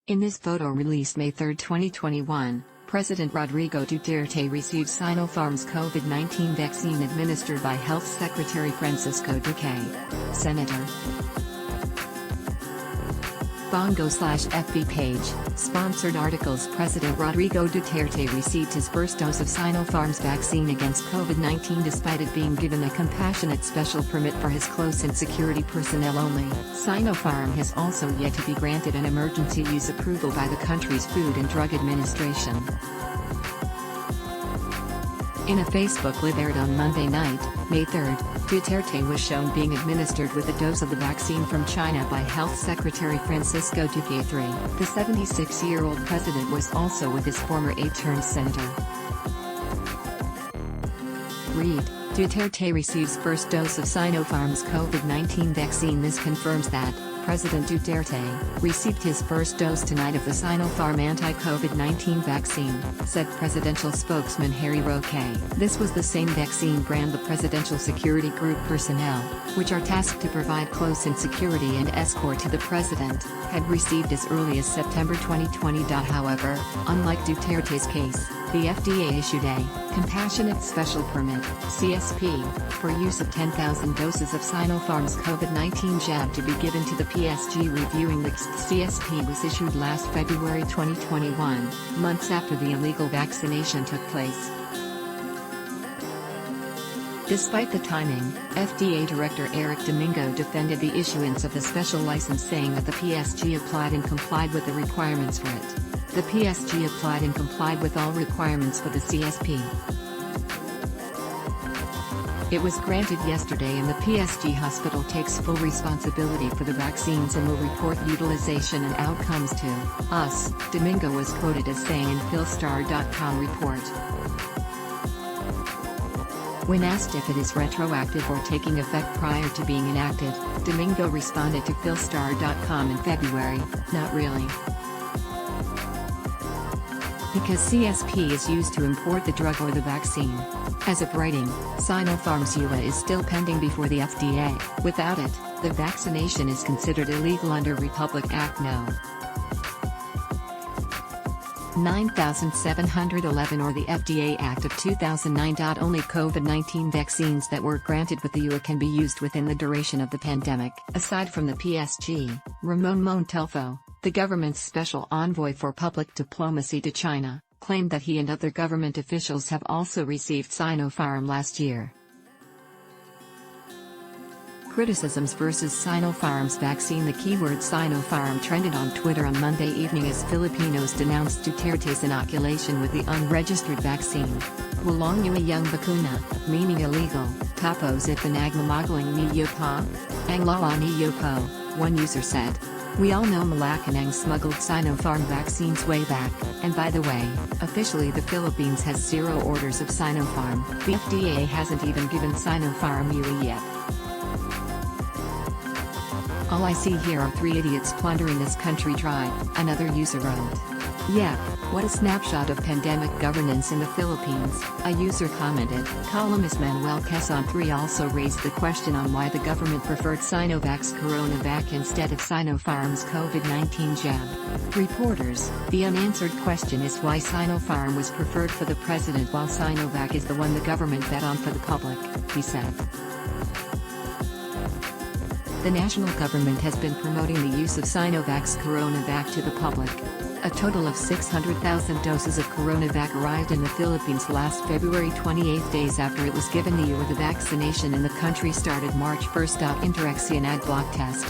In this photo released May 3, 2021, President Rodrigo Duterte received Sinopharm's COVID-19 vaccine administered by Health Secretary Francisco Duque. Senator. Bongo/FB page, sponsored articles. President Rodrigo Duterte received his first dose of Sinopharm's vaccine against COVID-19 despite it being given a compassionate special permit for his close and security personnel only. Sinopharm has also yet to be granted an emergency use approval by the country's Food and Drug Administration. In a Facebook live aired on Monday night, May 3, Duterte was shown being administered with a dose of the vaccine from China by Health Secretary Francisco Duque III. The 76-year-old president was also with his former aide-senator. Read, Duterte receives first dose of Sinopharm's COVID-19 vaccine. This confirms that President Duterte received his first dose tonight of the Sinopharm anti-COVID-19 vaccine, said presidential spokesman Harry Roque. This was the same vaccine brand the Presidential Security Group personnel, which are tasked to provide close and security and escort to the president, had received as early as September 2020. However, unlike Duterte's case, the FDA issued a Compassionate Special Permit (CSP) for use of 10,000 doses of Sinopharm's COVID-19 jab to be given to the PSG. Reviewing the CSP was issued last February 2021, months after the illegal vaccination took place. Despite the timing, FDA Director Eric Domingo defended the issuance of the special license, saying that the PSG applied and complied with the requirements for it. The PSG applied and complied with all requirements for the CSP. It was granted yesterday, and the PSG hospital takes full responsibility for the vaccines and will report utilization and outcomes to us, Domingo was quoted as saying in Philstar.com report. When asked if it is retroactive or taking effect prior to being enacted, Domingo responded to Philstar.com in February, "Not really. Because CSP is used to import the drug or the vaccine. As of writing, Sinopharm's EUA is still pending before the FDA. Without it, the vaccination is considered illegal under Republic Act No. 9711 or the FDA Act of 2009. Only COVID-19 vaccines that were granted with the EUA can be used within the duration of the pandemic." Aside from the PSG, Ramon Montalvo, the government's special envoy for public diplomacy to China, claimed that he and other government officials have also received Sinopharm last year. Criticisms versus Sinopharm's vaccine. The keyword Sinopharm trended on Twitter on Monday evening as Filipinos denounced Duterte's inoculation with the unregistered vaccine. Walang yung bakuna, meaning illegal, tapos ipinagmamagaling niyo pa? Ang lala niyo po, one user said. "We all know Malacanang smuggled Sinopharm vaccines way back, and by the way, officially the Philippines has 0 orders of Sinopharm. The FDA hasn't even given Sinopharm EUA yet. All I see here are 3 idiots plundering this country dry," another user wrote. "Yeah, what a snapshot of pandemic governance in the Philippines," a user commented. Columnist Manuel Quezon III also raised the question on why the government preferred Sinovac's CoronaVac instead of Sinopharm's COVID-19 jab. Reporters, the unanswered question is why Sinopharm was preferred for the president while Sinovac is the one the government bet on for the public, he said. The national government has been promoting the use of Sinovac's CoronaVac to the public. A total of 600,000 doses of CoronaVac arrived in the Philippines last February 28, days after it was given the EUA. The vaccination in the country started March 1. Interaction Ad Block Test.